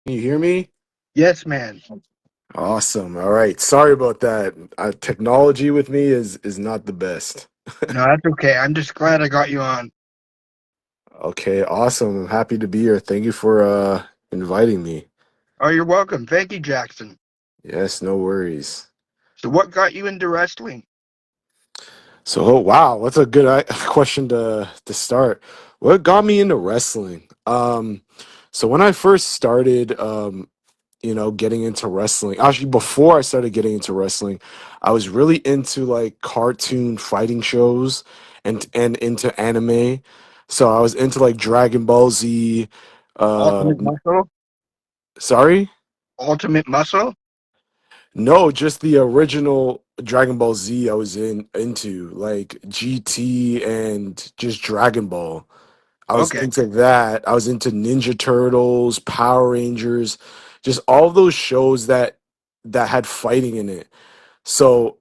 Can you hear me? Yes, man. Awesome. All right. Sorry about that. Technology with me is not the best. No, that's okay. I'm just glad I got you on. Okay, awesome. I'm happy to be here. Thank you for inviting me. Oh, you're welcome. Thank you, Jackson. Yes, no worries. So, what got you into wrestling? So, oh, wow, what's a good question to start? What got me into wrestling? So when I first started getting into wrestling. Actually, before I started getting into wrestling, I was really into like cartoon fighting shows and into anime. So I was into like Dragon Ball Z. Ultimate Um, Muscle? sorry, Ultimate Muscle? no, just the original Dragon Ball Z. I was into like GT and just Dragon Ball. I was Okay. into that. I was into Ninja Turtles, Power Rangers, just all those shows that had fighting in it. So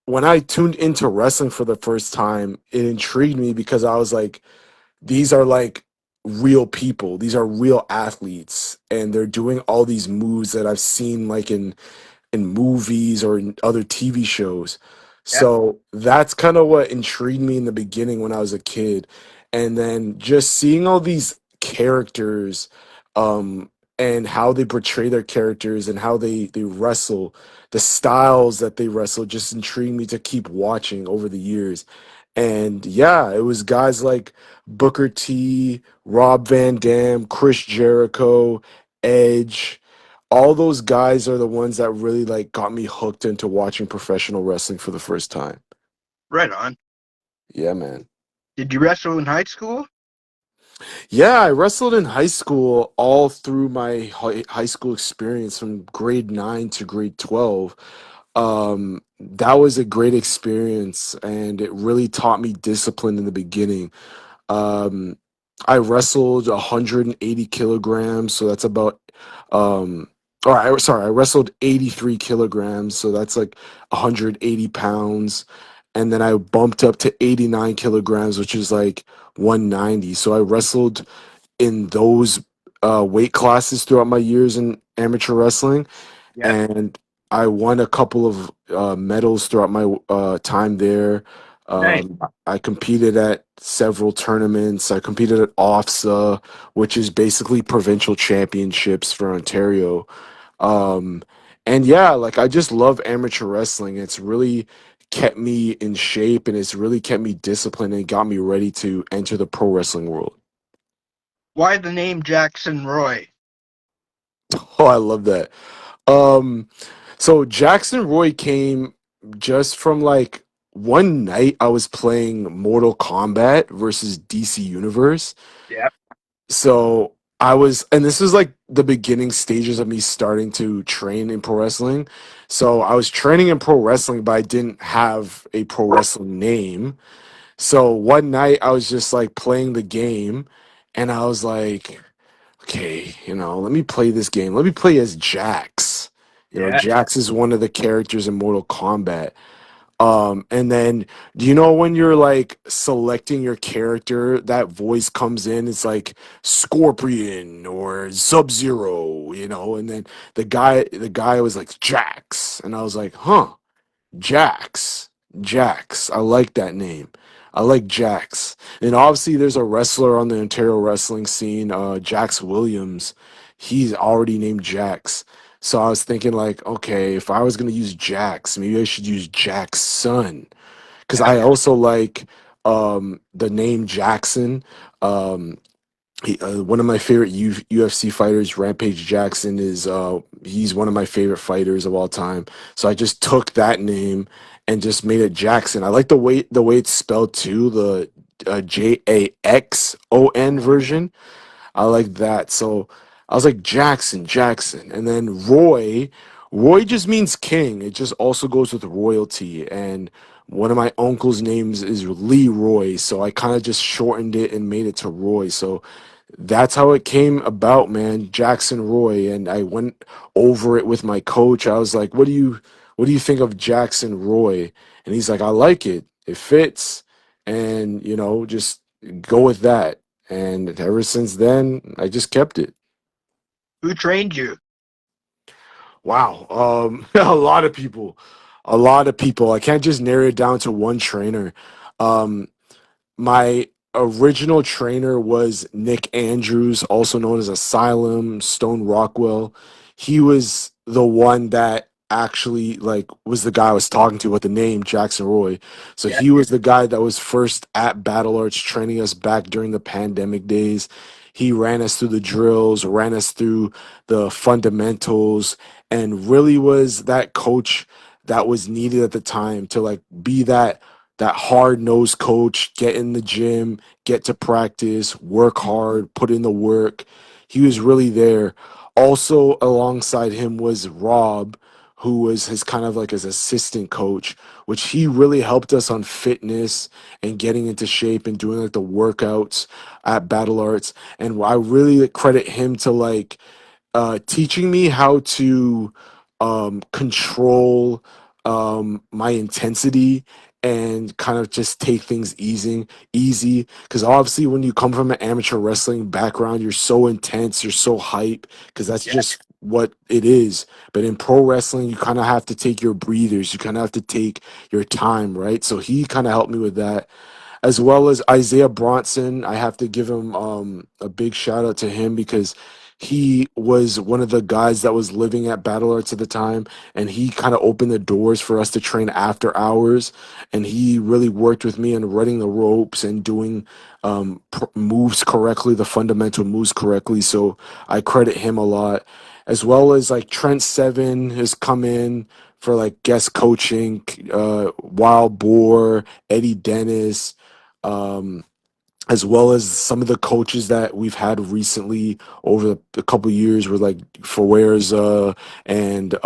when I tuned into wrestling for the first time, it intrigued me because I was like, these are like real people. These are real athletes, and they're doing all these moves that I've seen like in movies or in other TV shows. Yeah. So that's kind of what intrigued me in the beginning when I was a kid. And then just seeing all these characters um and how they portray their characters and how they wrestle, the styles that they wrestle just intrigued me to keep watching over the years. And yeah, it was guys like Booker T, Rob Van Dam, Chris Jericho, Edge, all those guys are the ones that really like got me hooked into watching professional wrestling for the first time. Right on. Yeah, man. Did you wrestle in high school? Yeah, I wrestled in high school all through my high school experience from grade 9 to grade 12. That was a great experience and it really taught me discipline in the beginning. Um, I wrestled 180 kilograms, so that's about um I wrestled 83 kilograms, so that's like 180 pounds. And then I bumped up to 89 kilograms, which is like 190. So I wrestled in those weight classes throughout my years in amateur wrestling, Yeah. and I won a couple of medals throughout my time there. Nice. I competed at several tournaments. I competed at OFSA, which is basically provincial championships for Ontario. Um, and yeah, like I just love amateur wrestling. It's really kept me in shape and it's really kept me disciplined and got me ready to enter the pro wrestling world. Why the name Jackson Roy? Oh, I love that. Um, so Jackson Roy came just from like one night I was playing Mortal Kombat versus DC Universe. Yeah. So I was, and this was like the beginning stages of me starting to train in pro wrestling. So I was training in pro wrestling, but I didn't have a pro wrestling name. So one night I was just like playing the game and I was like, okay, let me play this game. Let me play as Jax. Yeah. Jax is one of the characters in Mortal Kombat. And then do you know when you're like selecting your character, that voice comes in, it's like Scorpion or Sub-Zero, and then the guy was like Jax, and I was like, huh. Jax. Jax. I like that name. I like Jax. And obviously there's a wrestler on the Ontario wrestling scene, Jax Williams. He's already named Jax. So I was thinking like, okay, if I was gonna use Jax, maybe I should use Jackson. Because Yeah. I also like the name Jackson. Um One of my favorite UFC fighters, Rampage Jackson, is he's one of my favorite fighters of all time. So I just took that name and just made it Jackson. I like the way it's spelled too, the Jaxon version. I like that. So I was like Jackson, and then Roy. Roy just means king. It just also goes with royalty. And one of my uncle's names is Leroy, so I kind of just shortened it and made it to Roy. So that's how it came about, man. Jackson Roy, and I went over it with my coach. I was like, "What do you think of Jackson Roy?" And he's like, "I like it. It fits." And just go with that. And ever since then, I just kept it. Who trained you? Wow. A lot of people. A lot of people. I can't just narrow it down to one trainer. Um, My original trainer was Nick Andrews, also known as Asylum, Stone Rockwell. He was the one that actually like was the guy I was talking to with the name Jaxon Roy. So Yeah. he was the guy that was first at Battle Arts training us back during the pandemic days. He ran us through the drills, ran us through the fundamentals, and really was that coach that was needed at the time to like be that hard-nosed coach, get in the gym, get to practice, work hard, put in the work. He was really there. Also alongside him was Rob, who was his kind of like his assistant coach, which he really helped us on fitness and getting into shape and doing like the workouts at Battle Arts. And I really credit him to like teaching me how to control my intensity and kind of just take things easy. Because obviously, when you come from an amateur wrestling background, you're so intense, you're so hype, because that's Yeah. just what it is. But in pro wrestling, you kind of have to take your breathers, you kind of have to take your time, right? So he kind of helped me with that as well as Isaiah Bronson. I have to give him a big shout out to him because he was one of the guys that was living at Battle Arts at the time, and he kind of opened the doors for us to train after hours. And he really worked with me on running the ropes and doing moves correctly, the fundamental moves correctly. So I credit him a lot, as well as like Trent Seven has come in for like guest coaching, Wild Boar, Eddie Dennis, um, as well as some of the coaches that we've had recently over a couple of years were like Ferwerza and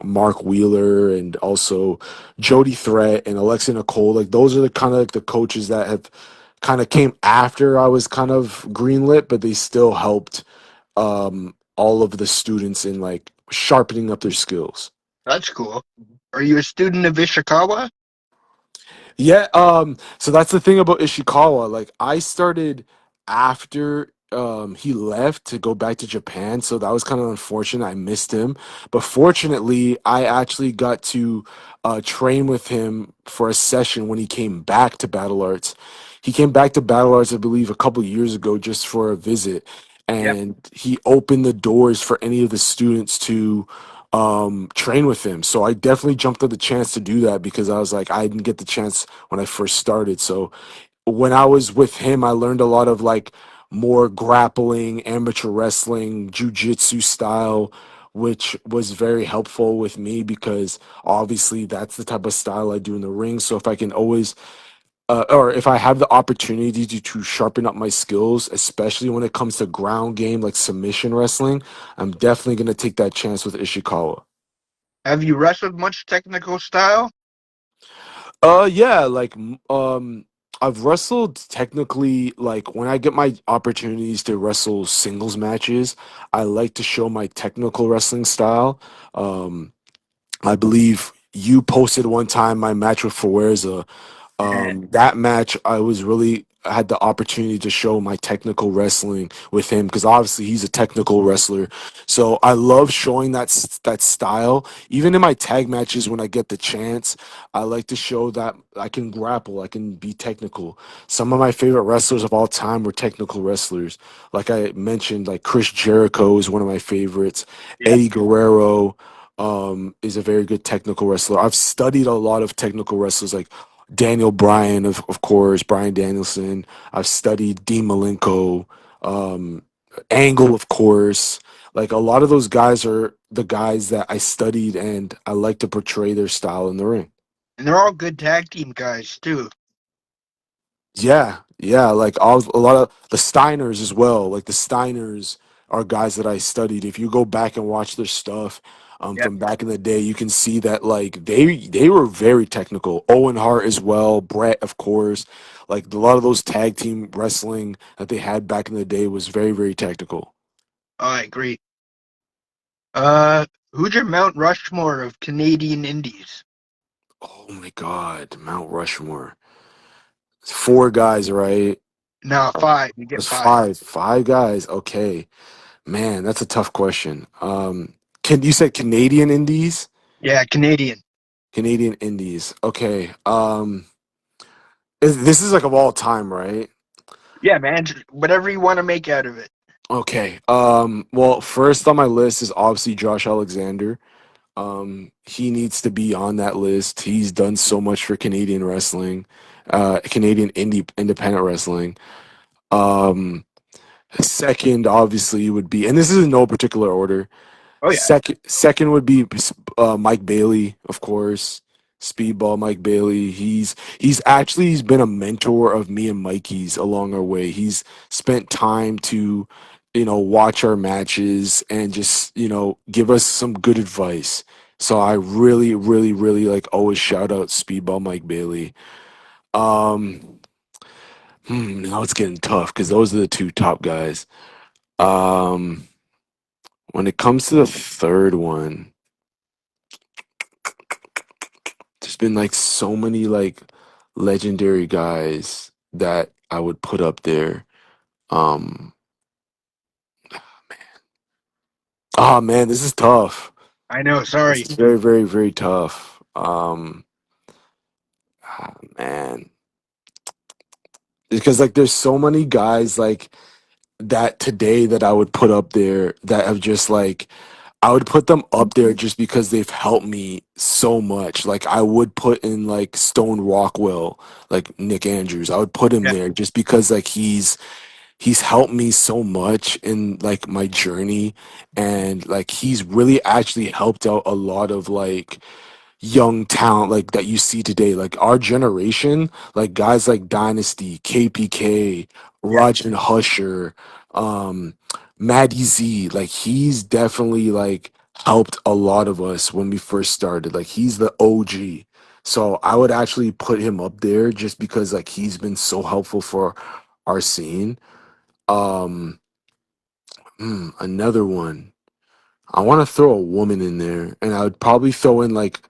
Mark Wheeler and also Jody Threat and Alexa Nicole. Like those are the kind of like the coaches that have kind of came after I was kind of greenlit, but they still helped all of the students in like sharpening up their skills. That's cool. Are you a student of Ishikawa? Yeah, so that's the thing about Ishikawa. Like I started after he left to go back to Japan, so that was kind of unfortunate. I missed him. But fortunately, I actually got to train with him for a session when he came back to Battle Arts. He came back to Battle Arts, I believe, a couple years ago just for a visit. Yep. And he opened the doors for any of the students to train with him. So I definitely jumped at the chance to do that because I was like, I didn't get the chance when I first started. So when I was with him, I learned a lot of like more grappling, amateur wrestling, jujitsu style, which was very helpful with me because obviously that's the type of style I do in the ring. So if I can always or if I have the opportunity to sharpen up my skills, especially when it comes to ground game like submission wrestling, I'm definitely going to take that chance with Ishikawa. Have you wrestled much technical style? Yeah, like I've wrestled technically like when I get my opportunities to wrestle singles matches, I like to show my technical wrestling style. Um I believe you posted one time my match with Fuerza. Yeah. That match, I had the opportunity to show my technical wrestling with him because obviously he's a technical wrestler. So I love showing that style. Even in my tag matches, when I get the chance, I like to show that I can grapple, I can be technical. Some of my favorite wrestlers of all time were technical wrestlers. Like I mentioned, like Chris Jericho is one of my favorites. Yep. Eddie Guerrero is a very good technical wrestler. I've studied a lot of technical wrestlers like Daniel Bryan, of course, Bryan Danielson. I've studied Dean Malenko, um, Angle, of course. Like a lot of those guys are the guys that I studied, and I like to portray their style in the ring. And they're all good tag team guys too. Yeah, yeah, like a lot of the Steiners as well. Like the Steiners are guys that I studied. If you go back and watch their stuff Yep. from back in the day, you can see that like they were very technical. Owen Hart as well, Brett, of course. Like a lot of those tag team wrestling that they had back in the day was very technical. I agree. Who's your Mount Rushmore of Canadian indies? Oh my God, Mount Rushmore. Four guys, right? No, five. You get It's five. five guys. Okay. Man, that's a tough question. Can you said Canadian indies? Yeah, Canadian. Canadian indies. Okay. This is like of all time, right? Yeah, man. Just whatever you want to make out of it. Okay. Well, first on my list is obviously Josh Alexander. He needs to be on that list. He's done so much for Canadian wrestling, Canadian independent wrestling. Um, Second, obviously, would be, and this is in no particular order. Oh yeah, Second would be Mike Bailey, of course. Speedball Mike Bailey. He's been a mentor of me and Mikey's along our way. He's spent time to, watch our matches and just, give us some good advice. So I really, really, really like always shout out Speedball Mike Bailey. Um, Now it's getting tough because those are the two top guys. Um, when it comes to the third one, there's been like so many like legendary guys that I would put up there. Um, oh man, this is tough. I know. This Sorry. is very, very, very tough. Man, because like there's so many guys like that today that I would put up there that have just like I would put them up there just because they've helped me so much. Like I would put in like Stone Rockwell, like Nick Andrews. I would put him Yeah, there just because like he's helped me so much in like my journey, and like he's really actually helped out a lot of like young talent like that you see today, like our generation, like guys like Dynasty, KPK, yeah. Rajan Husher, um Maddie Z. Like he's definitely like helped a lot of us when we first started. Like he's the OG. So I would actually put him up there just because like he's been so helpful for our scene. um Another one, I want to throw a woman in there, and I would probably throw in like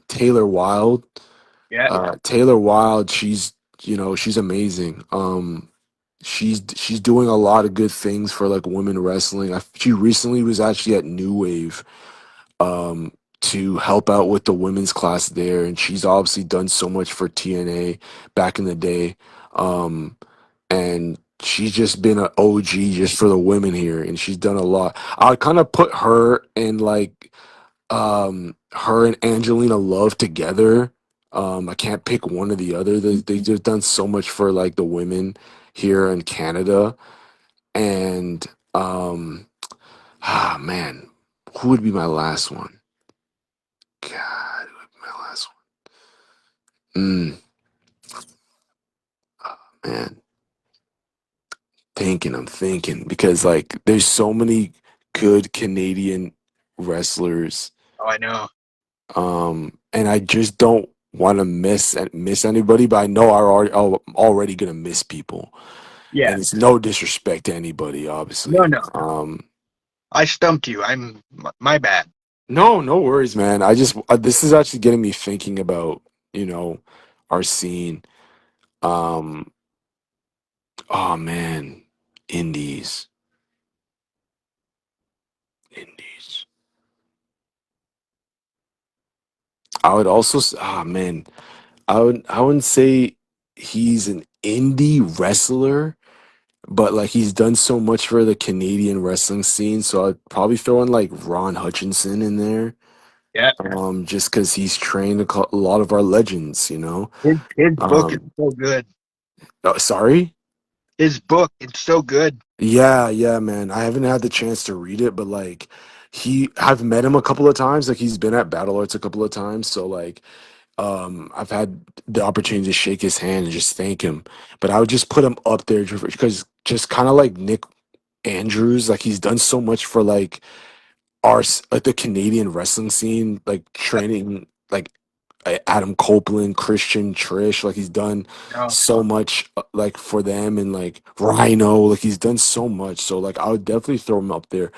Taylor Wilde. Yeah. Taylor Wilde, she's amazing. She's doing a lot of good things for like women wrestling. She recently was actually at New Wave um to help out with the women's class there, and she's obviously done so much for TNA back in the day. Um and she's just been an OG just for the women here, and she's done a lot. I would kind of put her and Angelina Love together. I can't pick one or the other. They just done so much for like the women here in Canada. And man, who would be my last one? God, who would be my last one? Man, I'm thinking because like there's so many good Canadian wrestlers. Oh, I know. And I just don't want to miss anybody, but I know I'm already gonna miss people, Yeah. and it's no disrespect to anybody, No, obviously. no. I stumped you. My bad. No, no worries, man. I just this is actually getting me thinking about you know our scene. Um, oh man, indies, indies. I would also, man, I wouldn't say he's an indie wrestler, but like he's done so much for the Canadian wrestling scene, so I'd probably throw in like Ron Hutchinson in there, Yeah. just because he's trained a lot of our legends. His book is Um, so good. oh, sorry. His book, it's so good. Yeah, yeah, man. I haven't had the chance to read it, but like I've met him a couple of times. Like he's been at Battle Arts a couple of times, so like I've had the opportunity to shake his hand and just thank him. But I would just put him up there because just kind of like Nick Andrews, like he's done so much for like like the Canadian wrestling scene, like training like Adam Copeland, Christian, Trish, like he's done No, so much like for them, and like Rhino, like he's done so much. So like I would definitely throw him up there.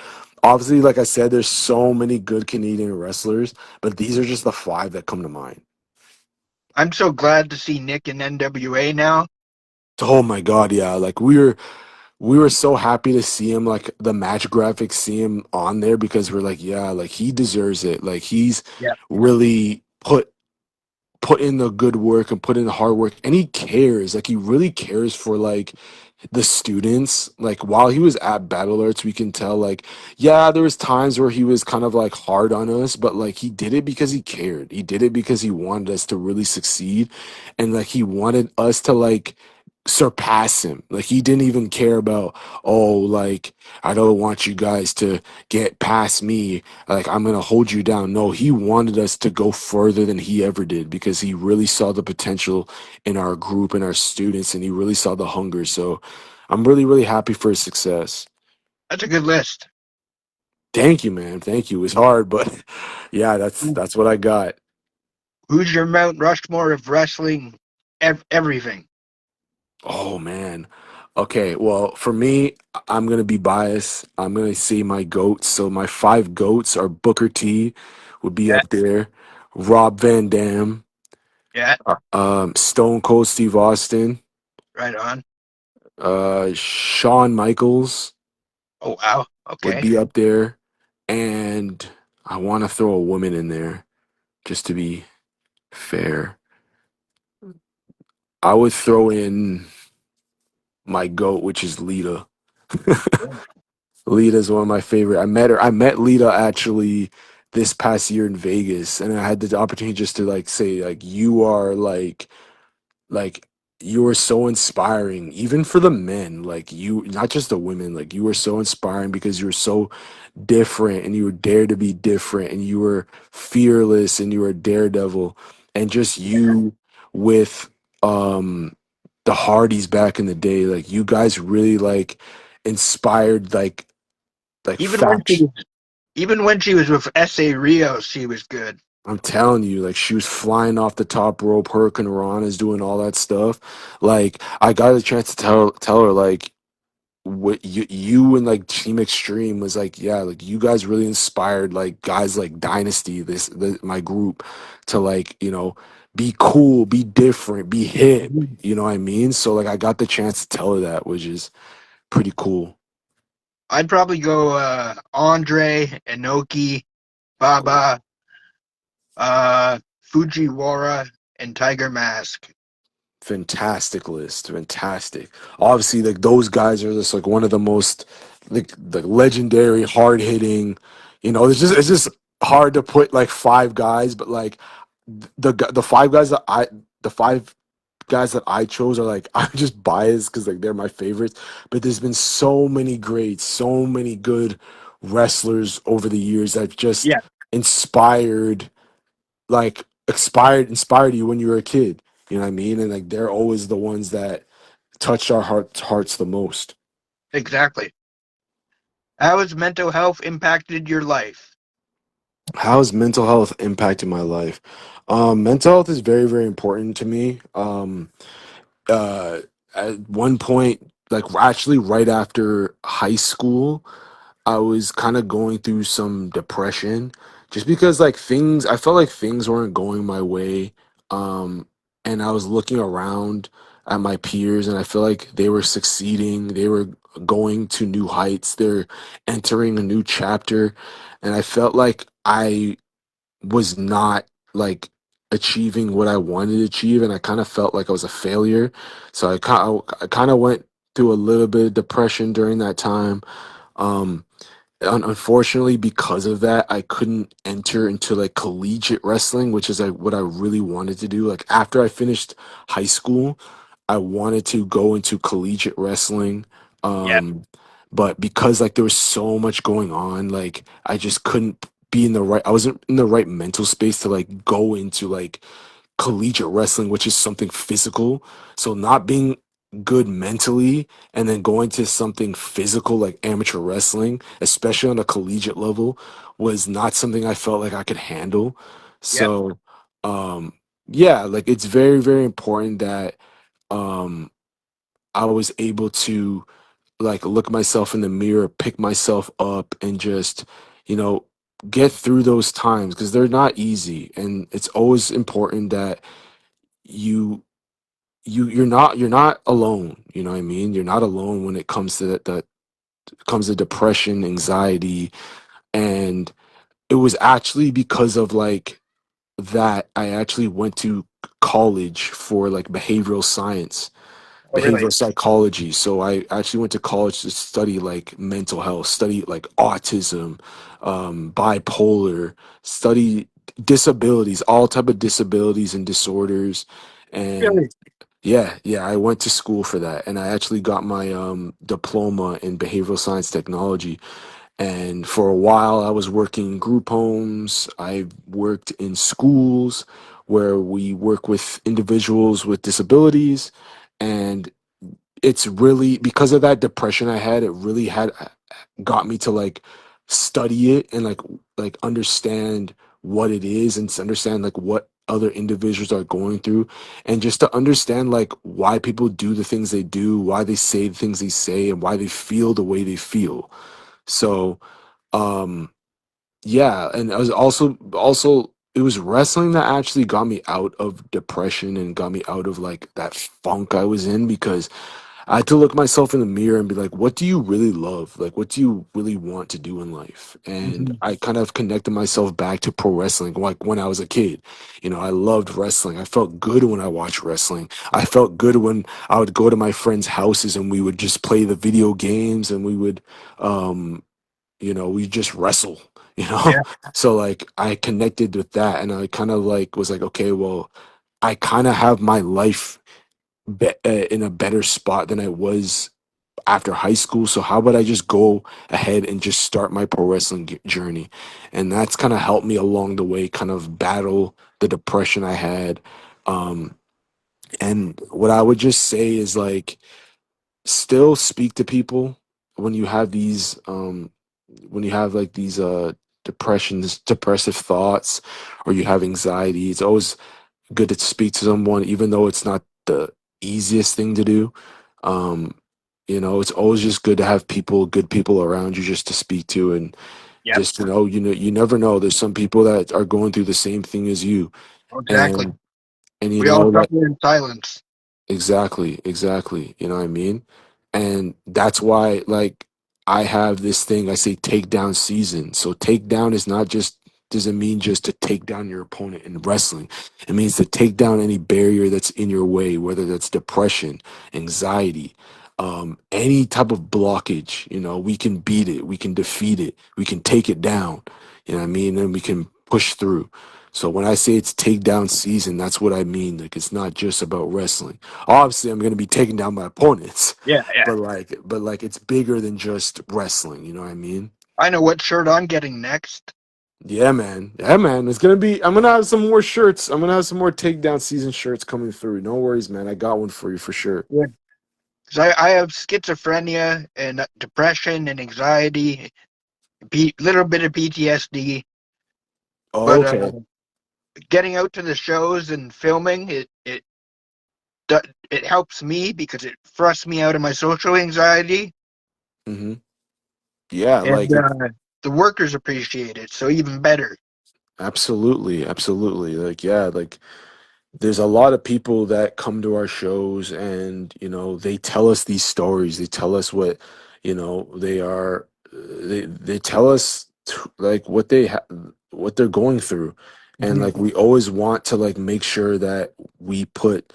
Obviously, like I said, there's so many good Canadian wrestlers, but these are just the five that come to mind. I'm so glad to see Nick in NWA now. Oh my God, yeah, like we were so happy to see him, like the match graphics, see him on there because we're like, yeah, like he deserves it. Like he's Yeah. really put in the good work and put in the hard work, and he cares. Like he really cares for like the students. Like while he was at Battle Arts, we can tell like, yeah, there was times where he was kind of like hard on us, but like he did it because he cared. He did it because he wanted us to really succeed, and like he wanted us to like surpass him. Like he didn't even care about, oh, like I don't want you guys to get past me, like I'm gonna hold you down. No, he wanted us to go further than he ever did because he really saw the potential in our group and our students, and he really saw the hunger. So I'm really, really happy for his success. That's a good list. Thank you, man. Thank you. It's hard, but yeah, that's what I got. Who's your Mount Rushmore of wrestling? Everything. Oh man. Okay, well, for me, I'm gonna be biased. I'm gonna say my goats. So my five goats are Booker T would be Yeah. up there, Rob Van Dam, Yeah. Stone Cold Steve Austin, Right on. Shawn Michaels Oh wow. would Okay. be up there, and I want to throw a woman in there just to be fair. I would throw in my goat, which is Lita. Lita's one of my favorite. I met her. I met Lita actually this past year in Vegas, and I had the opportunity just to like say like you are like you are so inspiring even for the men, like you, not just the women, like you were so inspiring because you were so different and you were dare to be different and you were fearless and you were a daredevil, and just you with um the Hardys back in the day, like you guys really like inspired like Even when she fact. was even when she was with S.A. Rios, she was good. I'm telling you, like she was flying off the top rope. Hurricane Ron is doing all that stuff. Like I got a chance to tell her like what you and like Team Extreme was like, yeah, like you guys really inspired like guys like Dynasty, my group, to like, be cool, be different, be hip. Mhm. You know what I mean? So like I got the chance to tell her that, which is pretty cool. I'd probably go Andre, Inoki, Baba, Fujiwara, and Tiger Mask. Fantastic list, fantastic. Obviously, like those guys are just like one of the most like the legendary, hard hitting. It's just hard to put like five guys, but like the five guys that I chose are like I'm just biased because like they're my favorites. But there's been so many greats, so many good wrestlers over the years that just Yeah, inspired inspired you when you were a kid. You know what I mean? And like they're always the ones that touched our hearts the most. exactly. How has mental health impacted your life? How has mental health impacted my life? Mental health is very, very important to me. Uh, at one point, like actually right after high school, I was kind of going through some depression just because like I felt like things weren't going my way. Um, and I was looking around at my peers and I feel like they were succeeding. They were going to new heights. They're entering a new chapter. And I felt like I was not like achieving what I wanted to achieve. And I kind of felt like I was a failure. So I kind of went through a little bit of depression during that time. Um, Unfortunately, because of that, I couldn't enter into like collegiate wrestling, which is like what I really wanted to do. Like after I finished high school, I wanted to go into collegiate wrestling. Yeah, Um, but because like there was so much going on, like I just couldn't be in the right, I wasn't in the right mental space to like go into like collegiate wrestling, which is something physical. So not being good mentally and then going to something physical like amateur wrestling, especially on a collegiate level, was not something I felt like I could handle. yeah. So um yeah, like it's very, very important that um I was able to like look myself in the mirror, pick myself up and just, you know, get through those times because they're not easy, and it's always important that you you're not alone. You know what I mean? You're not alone when it comes to that comes to depression, anxiety, and it was actually because of like that I actually went to college for like Oh, really? behavioral psychology. So I actually went to college to study like mental health, study like autism, bipolar, study disabilities, all type of disabilities and disorders. And Really? yeah, I went to school for that, and I actually got my diploma in behavioral science technology. And for a while, I was working in group homes. I worked in schools where we work with individuals with disabilities. And it's really because of that depression I had, it really had got me to like study it and like understand what it is and to understand like what other individuals are going through, and just to understand like why people do the things they do, why they say the things they say, and why they feel the way they feel. So um yeah, and I was also it was wrestling that actually got me out of depression and got me out of like that funk I was in, because I had to look myself in the mirror and be like, what do you really love? Like, what do you really want to do in life? And Hmm. I kind of connected myself back to pro wrestling, like when I was a kid. You know, I loved wrestling. I felt good when I watched wrestling. I felt good when I would go to my friends' houses and we would just play the video games, and we would, um, we just wrestle, you know? Yeah, So like I connected with that, and I kind of like was like, okay, well, I kind of have my life in a better spot than I was after high school. So how about I just go ahead and just start my pro wrestling journey? And that's kind of helped me along the way, kind of battle the depression I had. Um, and what I would just say is like, still speak to people when you have these, when you have like these, depressive thoughts, or you have anxiety. It's always good to speak to someone, even though it's not the easiest thing to do. Um, it's always just good to have good people around you just to speak to, and yep, just, you never know. There's some people that are going through the same thing as you, exactly. and We all like suffer in silence. exactly, exactly. You know what I mean? And that's why, like, I have this thing I say takedown season. So takedown is not just doesn't mean just to take down your opponent in wrestling. It means to take down any barrier that's in your way, whether that's depression, anxiety, any type of blockage. We can beat it, we can defeat it, we can take it down. You know what I mean? And we can push through. So when I say it's takedown season, that's what I mean. Like, it's not just about wrestling. Obviously, I'm going to be taking down my opponents, Yeah, yeah. but like it's bigger than just wrestling. You know what I mean? I know what shirt I'm getting next. Yeah, man. Yeah, man. It's gonna be. I'm gonna have some more shirts. I'm gonna have some more takedown season shirts coming through. No worries, man. I got one for you for sure. Yeah. Because I have schizophrenia and depression and anxiety, little bit of PTSD. Oh, But okay. getting out to the shows and filming, do- it helps me because it thrusts me out of my social anxiety, Hmm. Yeah, and like it. the workers appreciate it, so even better. Absolutely, absolutely. Like, yeah, like there's a lot of people that come to our shows, and they tell us these stories. They tell us what they are. They tell us like what they're going through, and Mhm. like we always want to like make sure that we put,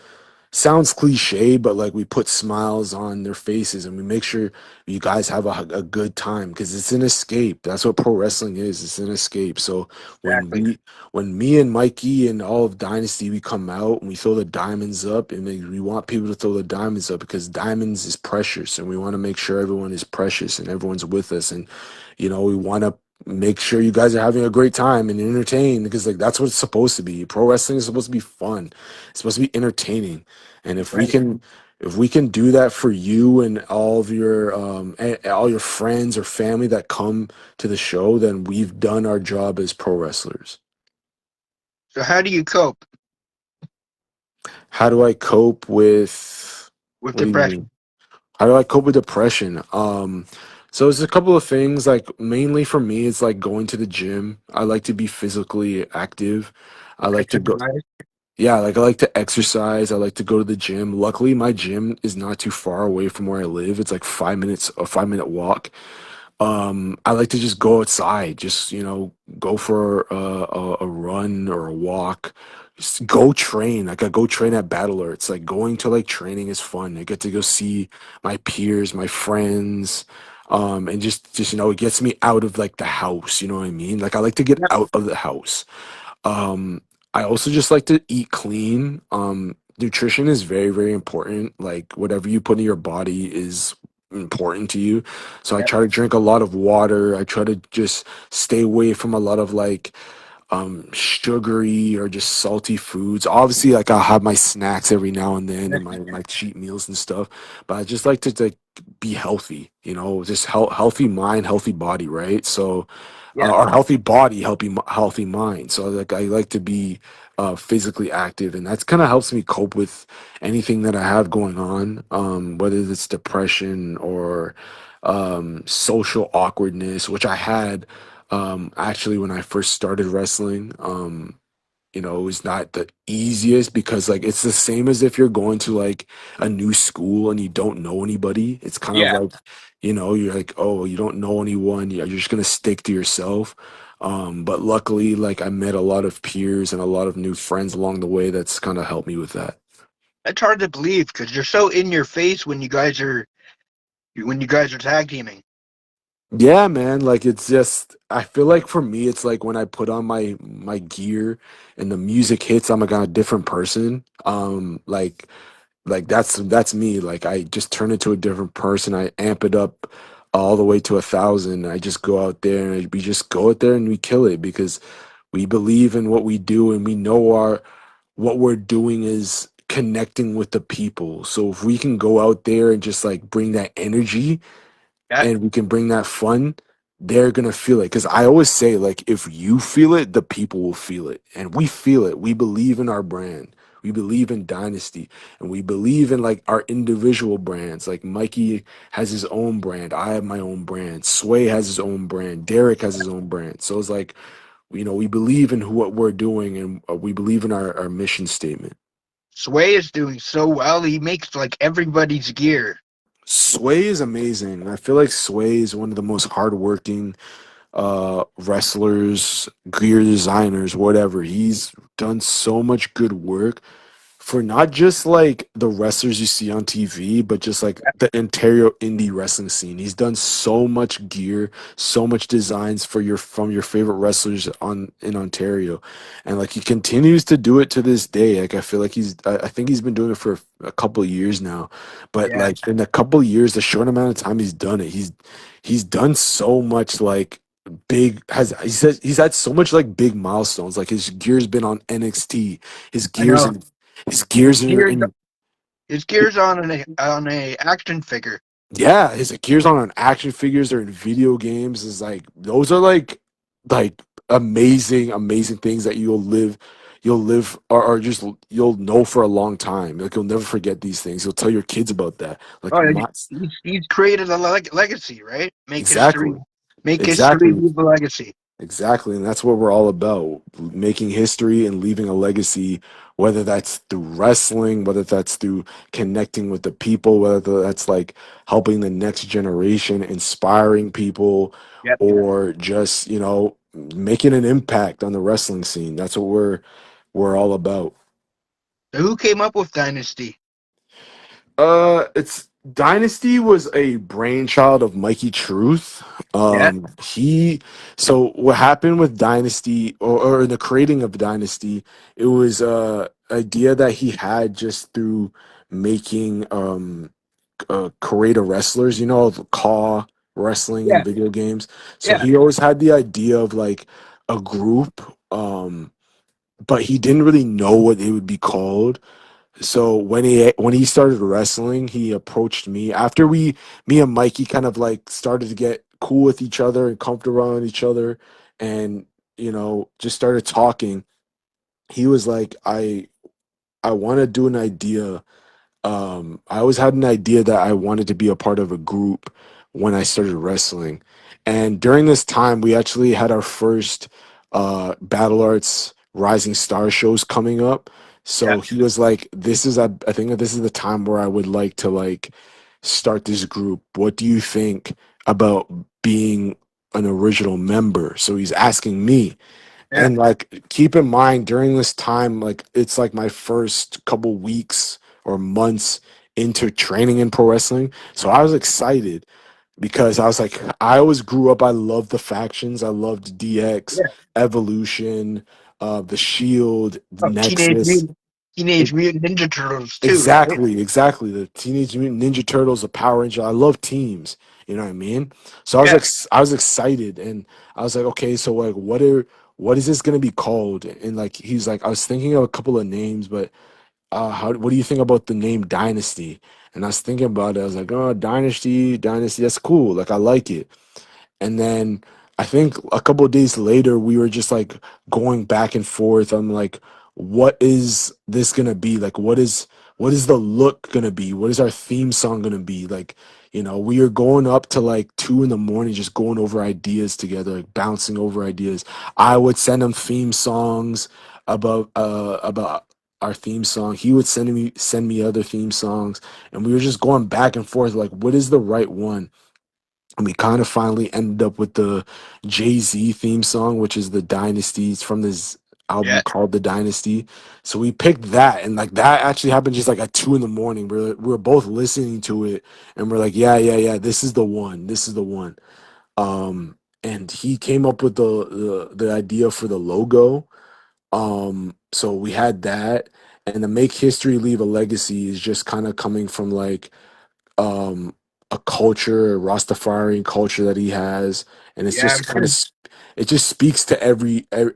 sounds cliche, but like we put smiles on their faces, and we make sure you guys have a good time, because it's an escape. That's what pro wrestling is. It's an escape. So when Exactly. we when me and Mikey and all of Dynasty, we come out and we throw the diamonds up, and we want people to throw the diamonds up, because diamonds is precious, and we want to make sure everyone is precious and everyone's with us. And we want to make sure you guys are having a great time and entertained, because like that's what it's supposed to be. Pro wrestling is supposed to be fun. It's supposed to be entertaining. And Right. if we can do that for you and all of your all your friends or family that come to the show, then we've done our job as pro wrestlers. So how do you cope How do I cope with, with what do you mean? depression? How do I cope with depression? So it's a couple of things. Like, mainly for me, it's like going to the gym. I like to be physically active. I like to go. Exercise? Yeah, like I like to exercise. I like to go to the gym. Luckily, my gym is not too far away from where I live. It's like 5 minutes, a 5 minute walk. I like to just go outside, just go for a run or a walk. Just go train. Like I go train at Battler. It's like going to like training is fun. I get to go see my peers, my friends, and just it gets me out of like the house. You know what I mean? Like I like to get Yep. out of the house. Um, I also just like to eat clean. Nutrition is very, very important. Like whatever you put in your body is important to you. So I Yep. try to drink a lot of water. I try to just stay away from a lot of like sugary or just salty foods. Obviously, like I'll have my snacks every now and then and my cheat meals and stuff. But I just like to like be healthy, just healthy mind, healthy body, right? So Yep. or healthy body, healthy mind. So like I like to be physically active, and that's kind of helps me cope with anything that I have going on, whether it's depression or social awkwardness, which I had actually when I first started wrestling. It was not the easiest because like it's the same as if you're going to like a new school and you don't know anybody. It's kind of Yeah. like, you're like, oh, you don't know anyone. You're just gonna stick to yourself. But luckily, like I met a lot of peers and a lot of new friends along the way that's kind of helped me with that. That's hard to believe because you're so in your face when you guys are tag teaming. Yeah, man. Like it's just I feel like for me it's like when I put on my gear and the music hits, I'm like a different person. Like that's me. Like I just turn into a different person. I amp it up all the way to 1,000. I just go out there and we just go out there and we kill it because we believe in what we do and we know our what we're doing is connecting with the people. So if we can go out there and just like bring that energy Yeah. and we can bring that fun, they're gonna feel it. Because I always say, like, if you feel it, the people will feel it, and we feel it. We believe in our brand. We believe in Dynasty, and we believe in like our individual brands. Like Mikey has his own brand. I have my own brand. Sway has his own brand. Derek has his own brand. So it's like, we believe in what we're doing, and we believe in our mission statement. Sway is doing so well. He makes like everybody's gear. Sway is amazing. I feel like Sway is one of the most hardworking wrestlers, gear designers, whatever. He's done so much good work for not just like the wrestlers you see on TV, but just like the Ontario indie wrestling scene. He's done so much gear, so much designs for your from your favorite wrestlers on in Ontario, and like he continues to do it to this day. Like I feel like I think he's been doing it for a couple of years now, but Yeah. like in a couple of years, the short amount of time he's done it, he's done so much like big has he says he's had so much like big milestones. Like his gear's been on NXT, his I gears know. in his His gears are gears in his gears on a action figure. yeah, his gears on action figures or in video games is like those are like amazing, amazing things that you'll live or just you'll know for a long time. Like you'll never forget these things. You'll tell your kids about that. Like Oh, my he's created a legacy, right? exactly. Make history, Exactly. leave a legacy. Exactly, and that's what we're all about, making history and leaving a legacy, whether that's through wrestling, whether that's through connecting with the people, whether that's like helping the next generation, inspiring people, Yep. or just, making an impact on the wrestling scene. That's what we're all about. So who came up with Dynasty? It's Dynasty was a brainchild of Mikey Truth. Yeah. He so what happened with Dynasty or in the creating of Dynasty, it was a idea that he had just through making creator wrestlers, Caw wrestling in Yeah. video games. So Yeah. he always had the idea of like a group, but he didn't really know what it would be called. So when he started wrestling, he approached me after me and Mikey kind of like started to get cool with each other and comfortable around each other, and just started talking. He was like, I want to do an idea. I always had an idea that I wanted to be a part of a group when I started wrestling, and during this time, we actually had our first Battle Arts Rising Star shows coming up. Yeah. So he was like, "This is I think that this is the time where I would like to like start this group. What do you think about being an original member?" So he's asking me, Yeah. and like keep in mind during this time, like it's like my first couple weeks or months into training in pro wrestling. So I was excited because I was like, I always grew up. I loved the factions. I loved DX, Yeah. Evolution, the Shield, the Oh, Nexus. Teenage Mutant Ninja Turtles too, right? Exactly, exactly. The Teenage Mutant Ninja Turtles, the Power Ranger. I love teams. You know what I mean? So I was Yeah. like, I was excited, and I was like, okay, so like, what is this gonna be called? And like, he's like, I was thinking of a couple of names, but what do you think about the name Dynasty? And I was thinking about it. I was like, oh, Dynasty, Dynasty. That's cool. Like, I like it. And then I think a couple of days later, we were just like going back and forth. I'm like, what is this gonna be? Like, what is the look gonna be? What is our theme song gonna be? Like, we are going up to like 2 in the morning, just going over ideas together, like bouncing over ideas. I would send him theme songs about our theme song. He would send me other theme songs, and we were just going back and forth, like, what is the right one? And we kind of finally ended up with the Jay-Z theme song, which is the Dynasty. It's from this album Yeah. called The Dynasty. So we picked that, and like that actually happened just like at 2 in the morning. We were both listening to it, and we're like, yeah, yeah, yeah, this is the one. This is the one. And he came up with the idea for the logo. So we had that, and to make history, leave a legacy is just kind of coming from like um a culture, a Rastafarian culture that he has, and it's Yeah. just kind of it just speaks to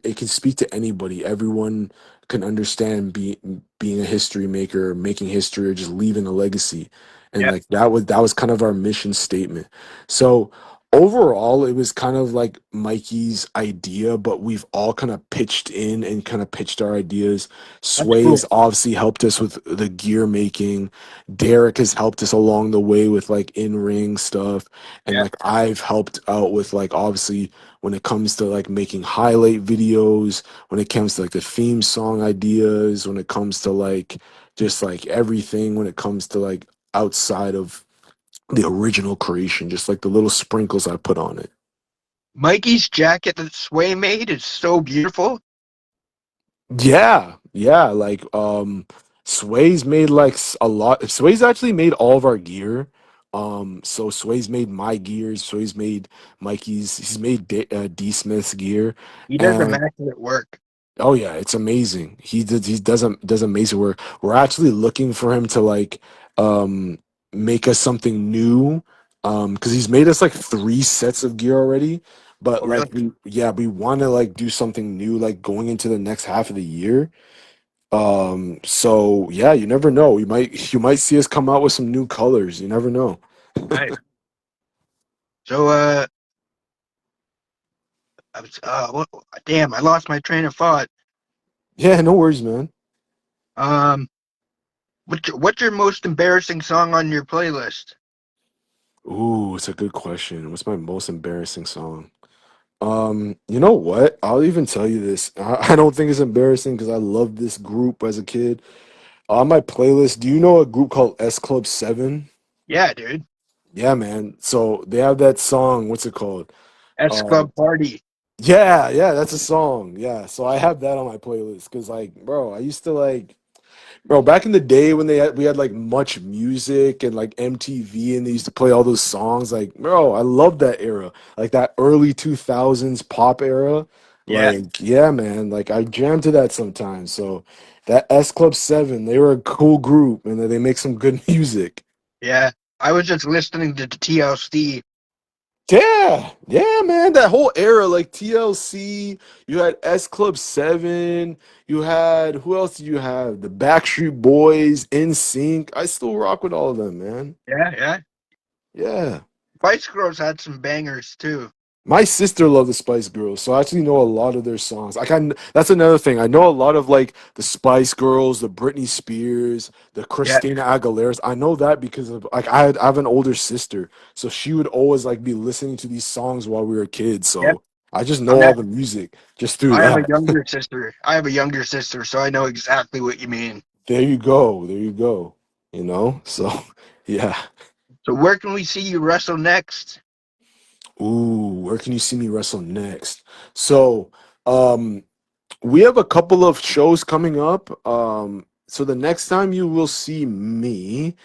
it can speak to anybody. Everyone can understand being a history maker, making history, or just leaving a legacy. And Yeah. like that was kind of our mission statement. So overall it was kind of like Mikey's idea, but we've all kind of pitched in and kind of pitched our ideas. That's Sway has cool. obviously helped us with the gear making. Derek has helped us along the way with like in-ring stuff, and Yeah. like I've helped out with like obviously when it comes to like making highlight videos, when it comes to like the theme song ideas, when it comes to like just like everything, when it comes to like outside of the original creation, just like the little sprinkles I put on it. Mikey's jacket that Sway made is so beautiful. Yeah, yeah, like Sway's made like a lot. Sway's actually made all of our gear. So Sway's made my gears. Sway's made Mikey's. He's made D Smith's gear, He does and immaculate work. oh yeah, it's amazing. He does amazing work. We're actually looking for him to like um make us something new. Because he's made us like 3 sets of gear already. But Oh, like really? we want to like do something new like going into the next half of the year. So yeah, you never know. You might see us come out with some new colors. You never know. Nice. So, what, damn, I lost my train of thought. Yeah, no worries, man. Um, what's your most embarrassing song on your playlist? Ooh, it's a good question. What's my most embarrassing song? You know what? I'll even tell you this. I don't think it's embarrassing because I loved this group as a kid. On my playlist, do you know a group called S Club 7? Yeah, dude. Yeah, man. So they have that song. What's it called? S Uh, Club Party. yeah, yeah, that's a song. Yeah, so I have that on my playlist because, like, bro, I used to like. Bro, back in the day when we had like much music and like MTV and they used to play all those songs, like bro, I love that era. Like that early 2000s pop era. Yeah, Like, yeah, man, like I jam to that sometimes. So that S Club 7, they were a cool group and they make some good music. yeah. I was just listening to TLC. Yeah, yeah, man. That whole era, like TLC, you had S Club 7, you had who else did you have? The Backstreet Boys, In Sync. I still rock with all of them, man. Yeah, yeah. Yeah. Spice Girls had some bangers too. My sister loved the Spice Girls, so I actually know a lot of their songs. That's another thing. I know a lot of like the Spice Girls, the Britney Spears, the Yeah, Christina Aguilera's. I know that because of like I have an older sister, so she would always like be listening to these songs while we were kids. yeah. So. I just I'm know all not, the music just through I have a that. younger sister. I have a younger sister, so I know exactly what you mean. There you go. There you go. You know? So, yeah. So where can we see you wrestle next? Ooh, where can you see me wrestle next? So, um, we have a couple of shows coming up. So the next time you will see me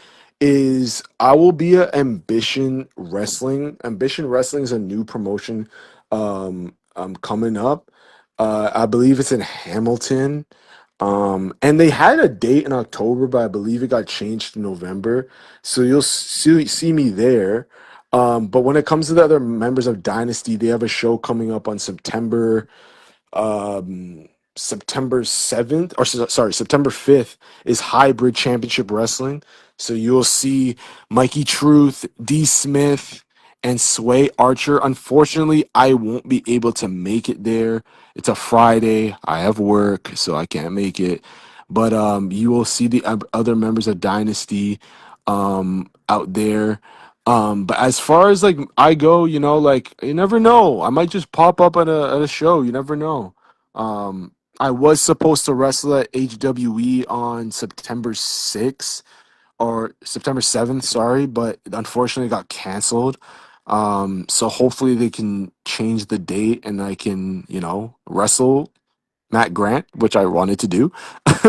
is I will be at Ambition Wrestling. Ambition Wrestling is a new promotion coming up. I believe it's in Hamilton. And they had a date in October, but I believe it got changed to November. So you'll see me there. But when it comes to the other members of Dynasty, they have a show coming up on um September 7th, or sorry, September 5th is Hybrid Championship Wrestling. So you'll see Mikey Truth, D Smith, and Sway Archer. Unfortunately, I won't be able to make it there. It's a Friday. I have work, so I can't make it. But you will see the other members of Dynasty out there. But as far as like I go, you know, like you never know. I might just pop up at a show. You never know. I was supposed to wrestle at HWE on September 6th or September 7th, sorry, but unfortunately it got canceled. So hopefully they can change the date and I can, you know, wrestle Matt Grant, which I wanted to do.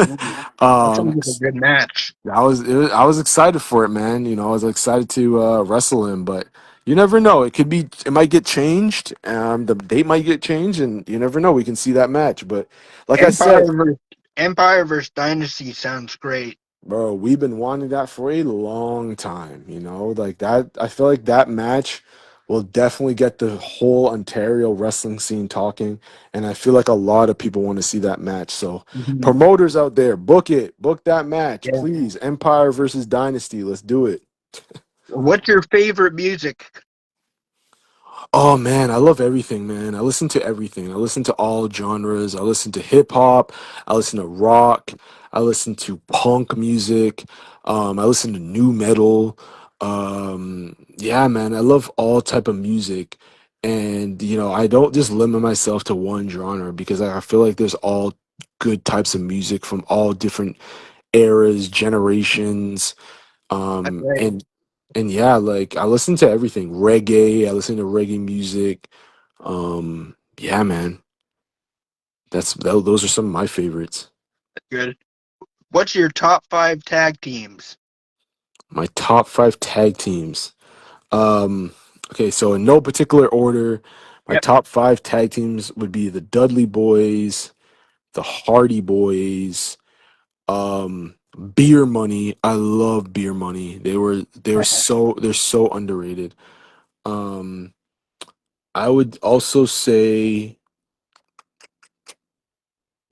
Ooh, that um, sounds like a good match. I was excited for it, man. You know, I was excited to wrestle him, but you never know. It might get changed. The date might get changed, and you never know. We can see that match. But like I said, Empire versus Empire versus Dynasty sounds great. bro, we've been wanting that for a long time, you know? Like that, I feel like that match will definitely get the whole Ontario wrestling scene talking, and I feel like a lot of people want to see that match. So, Mhm. promoters out there, book it. Book that match, Yeah. please. Empire versus Dynasty. Let's do it. What's your favorite music? Oh man, I love everything, man. I listen to everything. I listen to all genres. I listen to hip hop. I listen to rock. I listen to punk music. I listen to new metal. Yeah, man, I love all type of music. And you know, I don't just limit myself to one genre because I feel like there's all good types of music from all different eras, generations. That's Um, right. and and yeah, like I listen to everything. Reggae, I listen to reggae music. Yeah, man. Those are some of my favorites. That's good. What's your top five tag teams? My top five tag teams. Um, okay, so in no particular order, my Yep. top five tag teams would be the Dudley Boys, the Hardy Boys, Beer Money. I love Beer Money. They're so underrated. Um, I would also say,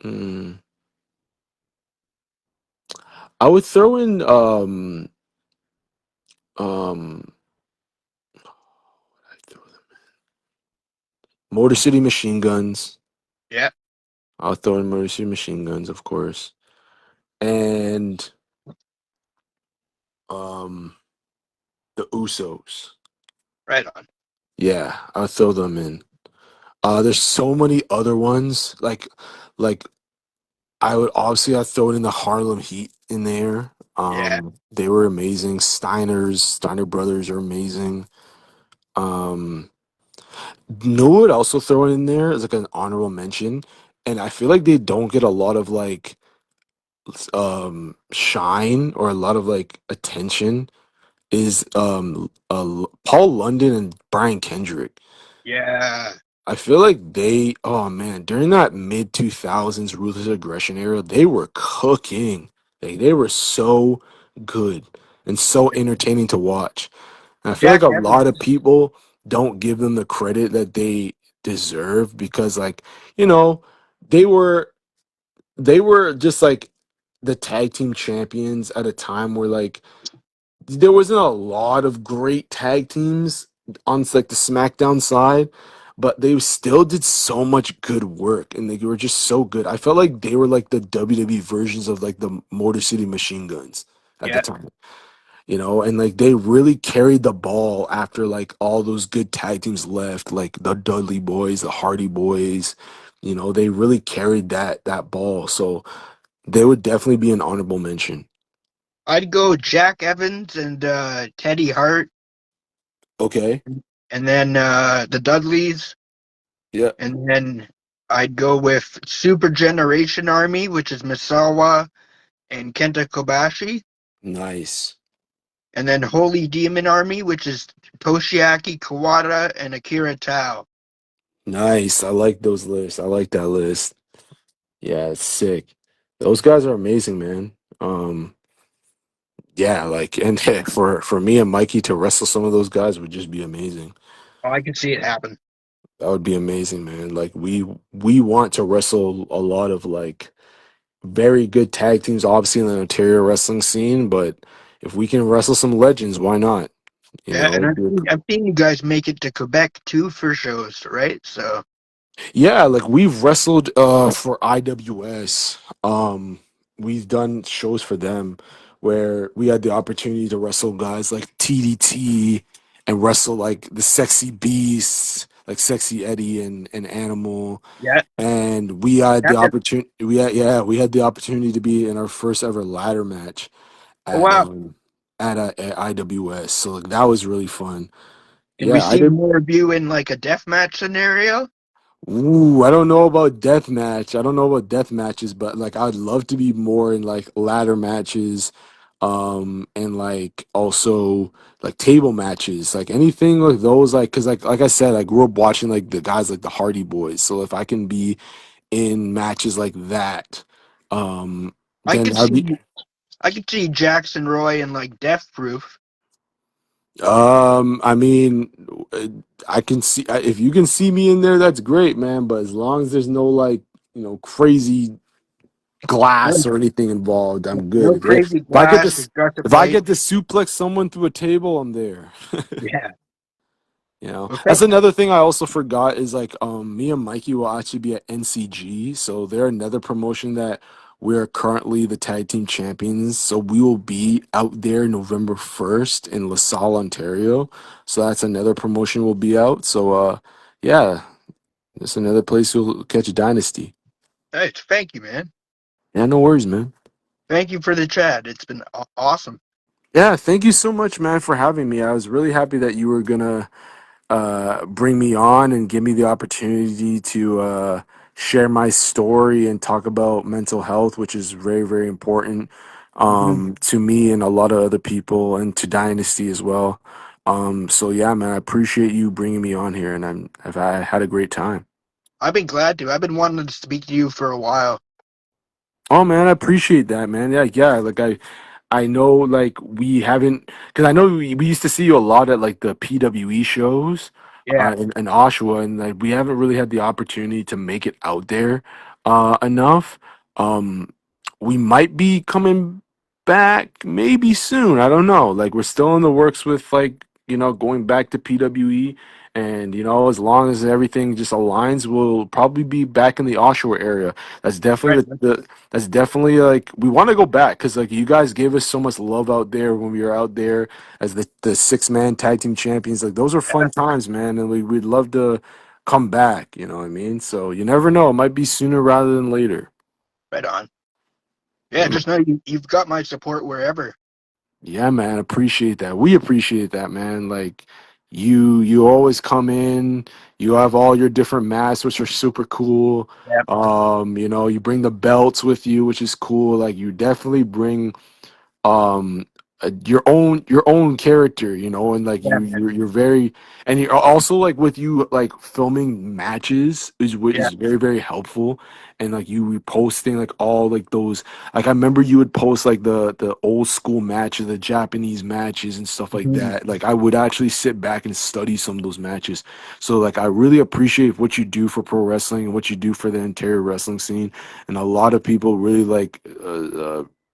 mm, I would throw in um Motor City Machine Guns. Yep. I'll throw in Motor City Machine Guns, of course, and um the Usos. Right on. Yeah, I'll throw them in. There's so many other ones like I would obviously I'd throw it in the Harlem Heat in there. Yeah. They were amazing. Steiner brothers are amazing. Um, No would also throw it in there as like an honorable mention, and I feel like they don't get a lot of like shine or a lot of like attention. Is Paul London and Brian Kendrick. Yeah. I feel like oh man, during that mid 2000s ruthless aggression era, they were cooking. Like they were so good and so entertaining to watch. And I feel like Jack a lot of Evans. people don't give them the credit that they deserve because like, you know, they were they were just like the tag team champions at a time where like there wasn't a lot of great tag teams on like the SmackDown side, but they still did so much good work and they were just so good. I felt like they were like the WWE versions of like the Motor City Machine Guns at the Yeah. time. you know, and like they really carried the ball after like all those good tag teams left, like the Dudley Boys, the Hardy Boys, you know, they really carried that ball. So they would definitely be an honorable mention. I'd go Jack Evans and Teddy Hart, Okay. and then the Dudleys, Yeah. and then I'd go with Super Generation Army, which is Misawa and Kenta Kobashi, Nice. and then Holy Demon Army, which is Toshiaki Kawada and Akira Tao. Nice. I like those lists. I like that list. Yeah, it's sick. Those guys are amazing, man. Yeah, like and for me and Mikey to wrestle some of those guys would just be amazing. Oh, I can see it happen. That would be amazing, man. Like we want to wrestle a lot of like very good tag teams, obviously in the Ontario wrestling scene, but if we can wrestle some legends, why not? You Yeah, know, and it'd be I've seen you guys make it to Quebec too for shows, right? So yeah, like we've wrestled for IWS. We've done shows for them where we had the opportunity to wrestle guys like TDT and wrestle like the Sexy Beasts, like Sexy Eddie and Animal. yeah, And we had the that- opportunity we had the opportunity to be in our first ever ladder match oh, at wow. at IWS. So like that was really fun. Can we Yeah, see more of you in like a deathmatch scenario? ooh, I don't know about death match. I don't know about death matches, but like I'd love to be more in like ladder matches, and like also like table matches, like anything like those, like because like I said, I grew up watching like the guys like the Hardy Boys. So if I can be in matches like that, I then could that'd be. see I could see Jackson Roy in like Death Proof. I mean, uh, I can see if you can see me in there, that's great, man. But as long as there's no like crazy glass No, or anything involved, I'm good. no crazy If I get glass, this, just got to if I fight. get to suplex someone through a table, I'm there. Yeah. You know, Well, that's another thing I also forgot is like me and Mikey will actually be at NCG, so they're another promotion that we're currently the tag team champions. So we will be out there November 1st in LaSalle, Ontario. So that's another promotion we'll be out. So yeah, that's another place you'll catch a dynasty. hey, thank you, man. Yeah, no worries, man. Thank you for the chat. It's been awesome. Yeah, thank you so much, man, for having me. I was really happy that you were gonna bring me on and give me the opportunity to share my story and talk about mental health, which is very, very important Mhm. to me and a lot of other people, and to Dynasty as well. So yeah, man, I appreciate you bringing me on here, and I had a great time. I've been glad to. I've been wanting to speak to you for a while. Oh man, I appreciate that, man. Yeah, yeah. Like I know like we haven't because I know we used to see you a lot at like the PWE shows Yeah, in Oshawa, and like we haven't really had the opportunity to make it out there enough. Um, we might be coming back maybe soon. I don't know. Like we're still in the works with like going back to PWE, and as long as everything just aligns, we'll probably be back in the Oshawa area. That's right. definitely the that's definitely like we want to go back because like you guys gave us so much love out there when we were out there as the 6-man tag team champions. Like those are fun times, man, and we'd love to come back. You know what I mean? So you never know; it might be sooner rather than later. Right on. Yeah, Yeah, just know you've got my support wherever. yeah, man. Appreciate that. We appreciate that, man. Like you always come in. You have all your different masks, which are super cool. Yeah, You bring the belts with you, which is cool. Like you definitely bring um your own character, and like yeah, you're very, and you're also like with you like filming matches is what yeah. is very, very helpful. And like you reposting like all like those, like I remember you would post like the old school matches, the Japanese matches and stuff like Mhm. that. Like I would actually sit back and study some of those matches. So like I really appreciate what you do for pro wrestling and what you do for the entire wrestling scene. And a lot of people really like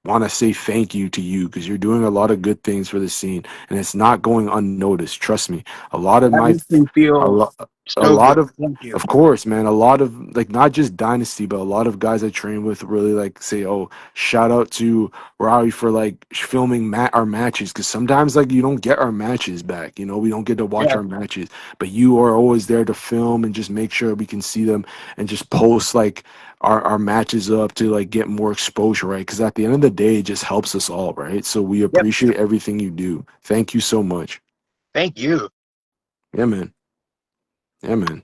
want to say thank you to you because you're doing a lot of good things for the scene, and it's not going unnoticed. Trust me. A lot of That my makes me a feel lot. a So lot good. Thank you. of course, man, a lot of like not just dynasty but a lot of guys I train with really like say, oh, shout out to Rawi for like filming our matches, because sometimes like you don't get our matches back, we don't get to watch Yeah. our matches, but you are always there to film and just make sure we can see them and just post like our matches up to like get more exposure, right? Because at the end of the day it just helps us all, right? So we Yep. appreciate everything you do. Thank you so much. Thank you. Yeah, man. Yeah, man.